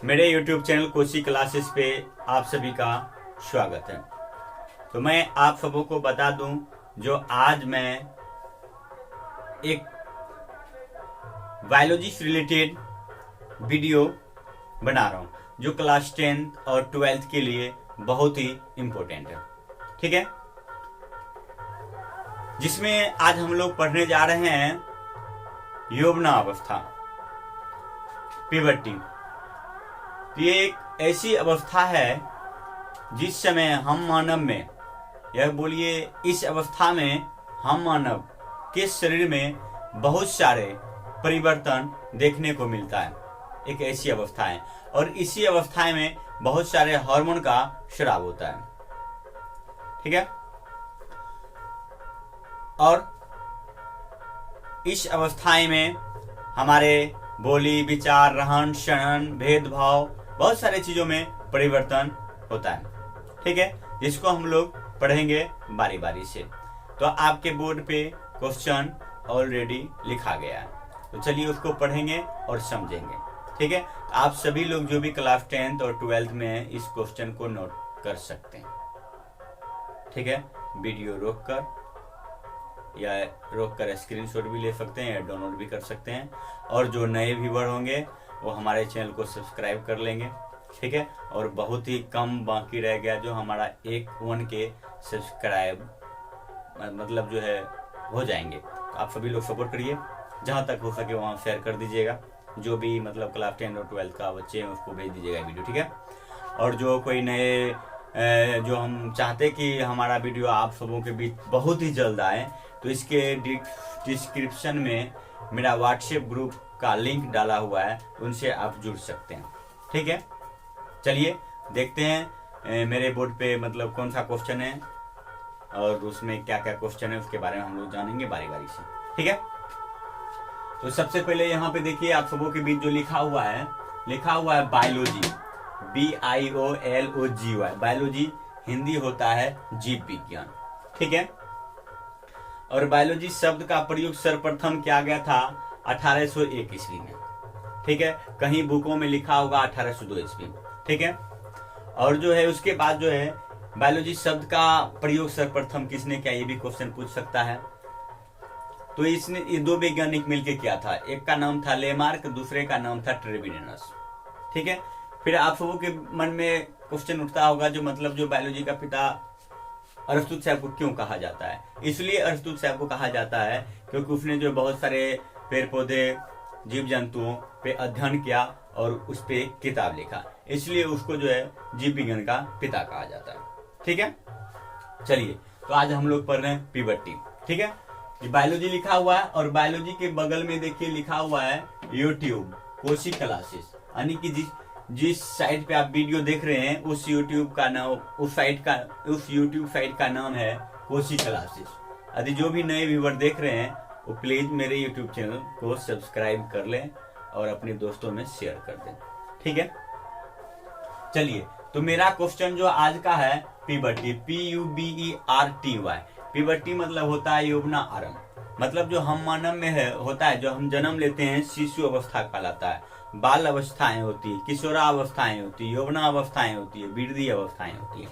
मेरे YouTube channel Kosi classes पे आप सभी का स्वागत है। तो मैं आप सबों को बता दूं, जो आज मैं एक बायोलॉजी से रिलेटेड वीडियो बना रहा हूं, जो क्लास 10th और 12th के लिए बहुत ही इम्पोर्टेंट है। ठीक है, जिसमें आज हम लोग पढ़ने जा रहे हैं यौवनावस्था, प्यूबर्टी। ये एक ऐसी अवस्था है जिस समय हम मानव में, यह बोलिए इस अवस्था में हम मानव के शरीर में बहुत सारे परिवर्तन देखने को मिलता है। एक ऐसी अवस्था है और इसी अवस्था में बहुत सारे हार्मोन का स्राव होता है। ठीक है, और इस अवस्था में हमारे बोली, विचार, रहन सहन, भेदभाव, बहुत सारे चीजों में परिवर्तन होता है। ठीक है, जिसको हम लोग पढ़ेंगे बारी बारी से। तो आपके बोर्ड पे क्वेश्चन ऑलरेडी लिखा गया है, तो चलिए उसको पढ़ेंगे और समझेंगे। ठीक है, आप सभी लोग जो भी क्लास 10th और 12th में हैं, इस क्वेश्चन को नोट कर सकते हैं। ठीक है, वीडियो रोक कर स्क्रीनशॉट भी ले सकते हैं या डाउनलोड भी कर सकते हैं। और जो नए व्यूअर होंगे वो हमारे चैनल को सब्सक्राइब कर लेंगे। ठीक है, और बहुत ही कम बाकी रह गया, जो हमारा 1 सब्सक्राइब मतलब जो है हो जाएंगे। तो आप सभी लोग सपोर्ट करिए, जहां तक हो सके वहां शेयर कर दीजिएगा। जो भी मतलब क्लास 10 और 12th का बच्चे हैं उसको भेज दीजिएगा वीडियो। ठीक है, और जो कोई नए जो हम चाहते कि हमारा वीडियो आप सबों के बीच बहुत ही जल्द आए, तो इसके डिस्क्रिप्शन में मेरा व्हाट्सएप ग्रुप का लिंक डाला हुआ है, उनसे आप जुड़ सकते हैं। ठीक है, चलिए देखते हैं मेरे बोर्ड पे मतलब कौन सा क्वेश्चन है और उसमें क्या क्या क्वेश्चन है, उसके बारे में हम लोग जानेंगे बारी बारी से। ठीक है, तो सबसे पहले यहाँ पे देखिए आप सबों के बीच जो लिखा हुआ है बायोलॉजी, BIOLOGY। बायोलॉजी हिंदी होता है जीव विज्ञान। ठीक है, और बायोलॉजी शब्द का प्रयोग सर्वप्रथम किया गया था 1801 ईस्वी में। ठीक है, कहीं बुकों में लिखा होगा 1802 ईस्वी। ठीक है, और जो है उसके बाद जो है बायोलॉजी शब्द का प्रयोग सर्वप्रथम किसने किया, ये भी क्वेश्चन पूछ सकता है। तो इसने ये 2 वैज्ञानिक मिलकर किया था, एक का नाम था लेमार्क, दूसरे का नाम था ट्रेविडियनस। ठीक है, फिर आप सबों के मन में क्वेश्चन उठता होगा जो मतलब जो बायोलॉजी का पिता अरस्तु साहब को क्यों कहा जाता है। इसलिए अरस्तु साहब को कहा जाता है क्योंकि उसने जो बहुत सारे पेड़ पौधे, जीव जंतुओं पे अध्ययन किया और उस पे किताब लिखा, इसलिए उसको जो है जीव विज्ञान का पिता कहा जाता है। ठीक है, चलिए तो आज हम लोग पढ़ रहे हैं प्यूबर्टी। ठीक है, ये बायोलॉजी लिखा हुआ है और बायोलॉजी के बगल में देखिए लिखा हुआ है यूट्यूब कोसी क्लासेस, यानी कि जिस साइट पे आप वीडियो देख रहे हैं उस यूट्यूब साइट का नाम है कोसी क्लासेस। यदि जो भी नए व्यूअर देख रहे हैं वो प्लीज मेरे यूट्यूब चैनल को सब्सक्राइब कर लें और अपने दोस्तों में शेयर कर दें। ठीक है, चलिए तो मेरा क्वेश्चन जो आज का है प्यूबर्टी, PUBERTY। प्यूबर्टी मतलब होता है यौवना आरंभ, मतलब जो हम मानव में है होता है, जो हम जन्म लेते हैं शिशु अवस्था कहलाता है, बाल अवस्थाएं होती है, किशोरावस्थाएं होती है, यौवना अवस्थाएं होती है, वृद्धि अवस्थाएं होती है।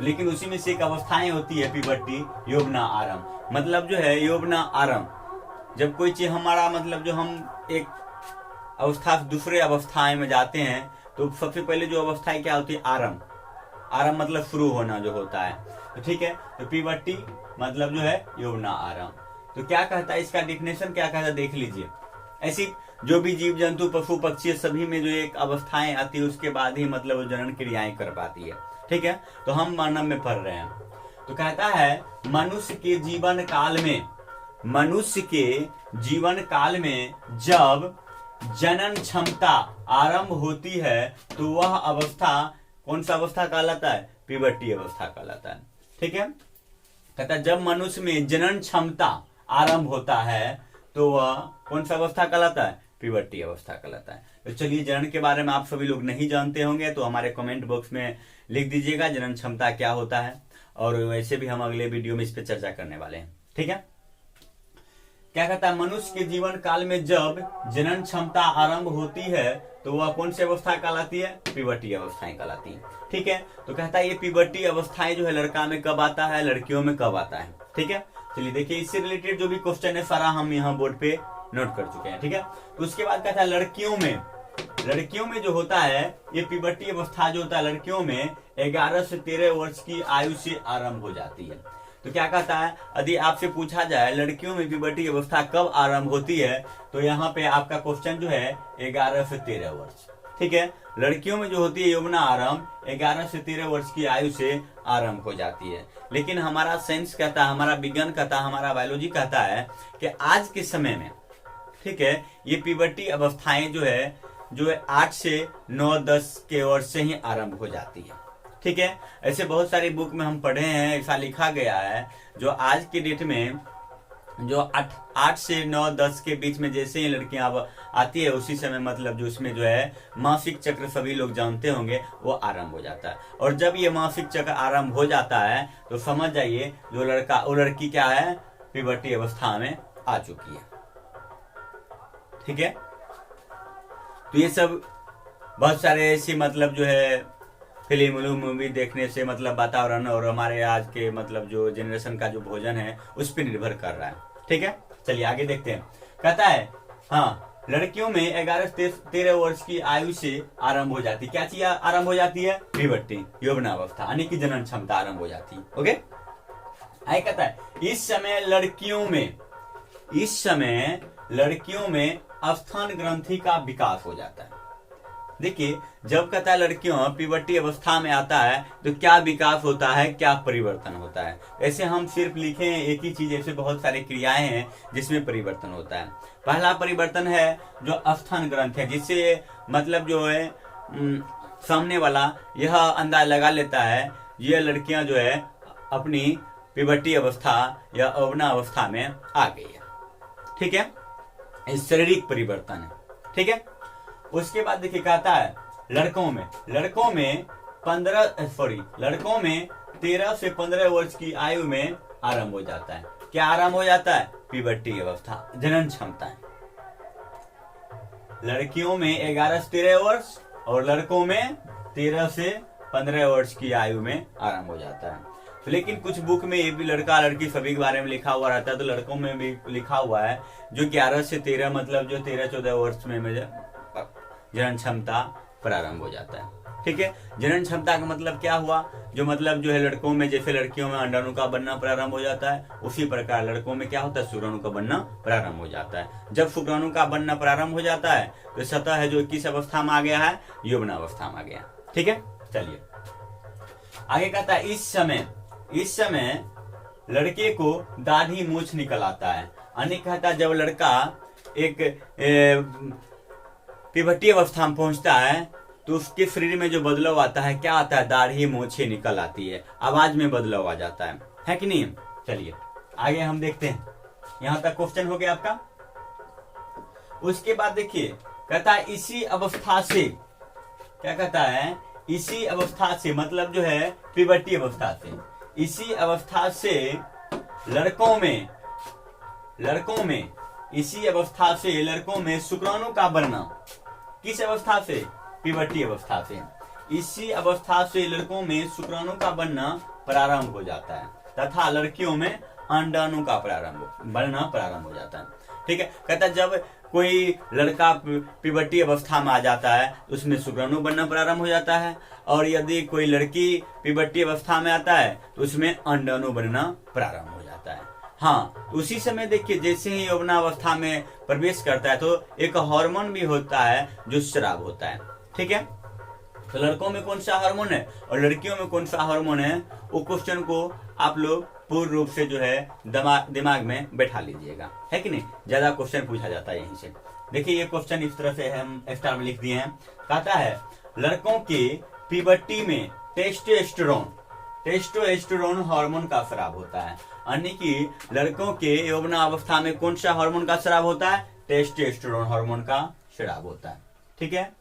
लेकिन उसी में से एक अवस्थाएं होती है प्यूबर्टी, यौवना आरंभ। मतलब जो है यौवना आरंभ, जब कोई चीज हमारा मतलब जो हम एक अवस्था से दूसरे अवस्थाएं में जाते हैं, तो सबसे पहले जो अवस्थाएं क्या होती है, आरंभ। आरंभ मतलब शुरू होना जो होता है। तो ठीक है, तो प्यूबर्टी मतलब जो है यौवना आरंभ। तो क्या कहता है इसका डेफिनेशन, क्या कहता है देख लीजिए। ऐसी जो भी जीव जंतु, पशु पक्षी, सभी में जो एक अवस्थाएं आती है उसके बाद ही मतलब वो जनन क्रियाएं कर पाती है। ठीक है, तो हम मानव में पढ़ रहे हैं। तो कहता है मनुष्य के जीवन काल में जब जनन क्षमता आरंभ होती है तो वह अवस्था कौन सा अवस्था कहलाता है, प्यूबर्टी अवस्था कहलाता है। ठीक है, कहता है जब मनुष्य में जनन क्षमता आरंभ होता है तो वह कौन सा अवस्था कहलाता है, प्यूबर्टी अवस्था कहलाता है। तो चलिए जनन के बारे में आप सभी लोग नहीं जानते होंगे तो हमारे कमेंट बॉक्स में लिख दीजिएगा जनन क्षमता क्या होता है, और वैसे भी हम अगले वीडियो में इस पर चर्चा करने वाले हैं। ठीक है, क्या कहता है मनुष्य के जीवन काल में जब जनन क्षमता आरंभ होती है तो वह कौन सी अवस्था कहलाती है? प्यूबर्टी अवस्थाएं कहलाती हैं। ठीक है, तो कहता है ये प्यूबर्टी अवस्थाएं जो है लड़का में कब आता है, लड़कियों में कब आता है। ठीक है, चलिए देखिए इससे रिलेटेड जो भी क्वेश्चन है सारा हम यहाँ बोर्ड पे नोट कर चुके हैं। ठीक है, तो उसके बाद कहता है लड़कियों में जो होता है ये प्यूबर्टी अवस्था जो होता है लड़कियों में 11 से 13 वर्ष की आयु से आरंभ हो जाती है। तो क्या कहता है, यदि आपसे पूछा जाए लड़कियों में प्यूबर्टी अवस्था कब आरंभ होती है, तो यहाँ पे आपका क्वेश्चन जो है 11 से 13 वर्ष। ठीक है, लड़कियों में जो होती है यौवना आरंभ 11 से 13 वर्ष की आयु से आरंभ हो जाती है। लेकिन हमारा साइंस कहता है, हमारा विज्ञान कहता है, हमारा बायोलॉजी कहता है कि आज के समय में, ठीक है, ये प्यूबर्टी अवस्थाएं जो है 8 से 9-10 के वर्ष से ही आरंभ हो जाती है। ठीक है, ऐसे बहुत सारी बुक में हम पढ़े हैं, ऐसा लिखा गया है जो आज के डेट में जो 8 से 9-10 के बीच में जैसे ही लड़कियां अब आती है उसी समय मतलब जो उसमें जो है मासिक चक्र सभी लोग जानते होंगे वो आरंभ हो जाता है। और जब ये मासिक चक्र आरंभ हो जाता है तो समझ जाइए जो लड़की क्या है, प्यूबर्टी अवस्था में आ चुकी है। ठीक है, तो ये सब बहुत सारे ऐसी मतलब जो है फिल्म मूवी देखने से मतलब वातावरण और हमारे आज के मतलब जो जनरेशन का जो भोजन है उस पर निर्भर कर रहा है। ठीक है, चलिए आगे देखते हैं। कहता है हाँ, लड़कियों में 11 से 13 वर्ष की आयु से आरंभ हो जाती है। क्या चीज आरंभ हो जाती है? प्यूबर्टी, यौवनावस्था यानी कि जनन क्षमता आरंभ हो जाती है। ओके, आगे कहता है इस समय लड़कियों में स्तन ग्रंथि का विकास हो जाता है। देखिए जब कहता है लड़कियों प्यूबर्टी अवस्था में आता है तो क्या विकास होता है, क्या परिवर्तन होता है। ऐसे हम सिर्फ लिखे हैं एक ही चीज, ऐसे बहुत सारी क्रियाएं हैं जिसमें परिवर्तन होता है। पहला परिवर्तन है जो स्तन ग्रंथ है, जिससे मतलब जो है सामने वाला यह अंदाज लगा लेता है ये लड़कियां जो है अपनी प्यूबर्टी अवस्था या यौवना अवस्था में आ गई है। ठीक है, शारीरिक परिवर्तन है। ठीक है, उसके बाद देखिए कहता है लड़कों में 13 से 15 वर्ष की आयु में आरंभ हो जाता है। क्या आरंभ हो जाता है? प्यूबर्टी अवस्था, जनन क्षमता है। लड़कियों में 11 से 13 वर्ष और लड़कों में 13 से 15 वर्ष की आयु में आरंभ हो जाता है। लेकिन कुछ बुक में ये भी लड़का लड़की सभी के बारे में लिखा हुआ रहता है, तो लड़कों में भी लिखा हुआ है जो 11 से 13 मतलब जो 13-14 वर्ष में जनन क्षमता प्रारंभ हो जाता है। ठीक है, जनन क्षमता का मतलब क्या हुआ, जो मतलब जो है लड़कों में जैसे लड़कियों में अंडाणु का बनना प्रारंभ हो जाता है उसी प्रकार लड़कों में क्या होता है, शुक्राणु का बनना प्रारंभ हो जाता है। जब शुक्राणु का बनना प्रारंभ हो जाता है तो सतह है जो किस अवस्था में आ गया है, यौवनावस्था में आ गया। ठीक है, चलिए आगे कहता है इस समय लड़के को दाढ़ी मूछ निकल आता है। अन्य कहता है जब लड़का एक प्यूबर्टी अवस्था में पहुंचता है तो उसके शरीर में जो बदलाव आता है क्या आता है, दाढ़ी मूछें निकल आती है, आवाज में बदलाव आ जाता है कि नहीं। चलिए आगे हम देखते हैं, यहां तक क्वेश्चन हो गया आपका। उसके बाद देखिए कहता है इसी अवस्था से, क्या कहता है, इसी अवस्था से मतलब जो है प्यूबर्टी अवस्था से, इसी अवस्था से लड़कों में शुक्राणु का बनना, किस अवस्था से, प्यूबर्टी अवस्था से, इसी अवस्था से लड़कों में शुक्राणु का बनना प्रारंभ हो जाता है तथा लड़कियों में अंडाणु का बनना प्रारंभ हो जाता है। ठीक है, कहता है जब कोई लड़का प्यूबर्टी अवस्था में आ जाता है तो उसमें शुक्राणु बनना प्रारंभ हो जाता है, और यदि कोई लड़की प्यूबर्टी अवस्था में आता है तो उसमें अंडाणु बनना प्रारंभ हो जाता है। हाँ, उसी समय देखिए जैसे ही यौवनावस्था में प्रवेश करता है तो एक हार्मोन भी होता है जो स्राव होता है। ठीक है, तो लड़कों में कौन सा हार्मोन है और लड़कियों में कौन सा हार्मोन है, वो क्वेश्चन को आप लोग पूर्ण रूप से जो है दिमाग में बैठा लीजिएगा, है कि नहीं। ज्यादा क्वेश्चन पूछा जाता है यहीं से। देखिए ये क्वेश्चन इस तरह से हम एक्स्ट्रा में लिख दिए हैं। कहता है लड़कों के प्यूबर्टी में टेस्टोस्टेरोन हार्मोन का स्राव होता है, यानी कि लड़कों के यौवनावस्था में कौन सा हार्मोन का स्राव होता है, टेस्टोस्टेरोन हार्मोन का स्राव होता है। ठीक है,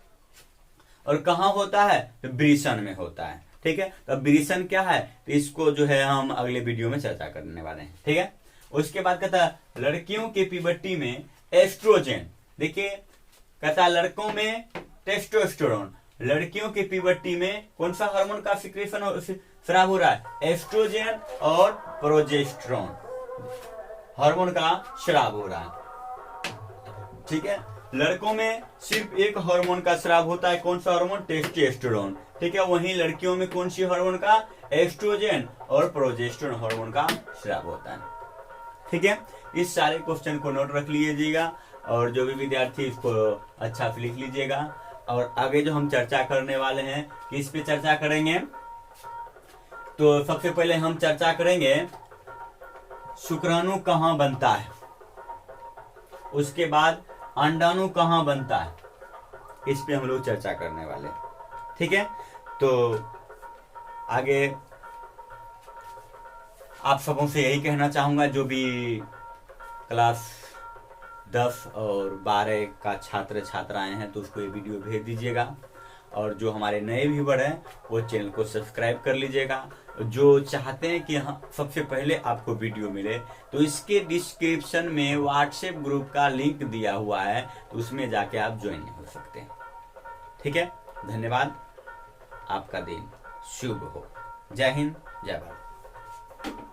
और कहाँ होता है, तो वृषण में होता है। ठीक है, तो वृषण क्या है, तो इसको जो है हम अगले वीडियो में चर्चा करने वाले हैं। ठीक है, उसके बाद कहता है लड़कियों के प्यूबर्टी में एस्ट्रोजन, देखिए कहता है लड़कों में टेस्टोस्टेरोन। लड़कियों के प्यूबर्टी में कौन सा हार्मोन का सिक्रेशन स्राव हो रहा है? एस्ट्रोजन और प्रोजेस्टेरोन हार्मोन का स्राव हो रहा है। ठीक है, लड़कों में सिर्फ एक हार्मोन का स्राव होता है, कौन सा हार्मोन? टेस्टोस्टेरोन। ठीक है, वहीं लड़कियों में कौन सी हार्मोन का? एस्ट्रोजन और प्रोजेस्टेरोन हार्मोन का स्राव होता है। ठीक है, इस सारे क्वेश्चन को नोट रख लीजिएगा और जो भी विद्यार्थी इसको अच्छा से लिख लीजिएगा। और आगे जो हम चर्चा करने वाले हैं, किस पे चर्चा करेंगे? तो सबसे पहले हम चर्चा करेंगे शुक्राणु कहां बनता है, उसके बाद अंडाणु कहां बनता है, इस पे हम लोग चर्चा करने वाले हैं। ठीक है, तो आगे आप सबों से यही कहना चाहूंगा, जो भी क्लास 10 और 12 का छात्र छात्राएं हैं तो उसको ये वीडियो भेज दीजिएगा। और जो हमारे नए व्यूवर हैं वो चैनल को सब्सक्राइब कर लीजिएगा। जो चाहते हैं कि सबसे पहले आपको वीडियो मिले तो इसके डिस्क्रिप्शन में व्हाट्सएप ग्रुप का लिंक दिया हुआ है, तो उसमें जाके आप ज्वाइन हो सकते हैं। ठीक है, धन्यवाद, आपका दिन शुभ हो। जय हिंद, जय भारत।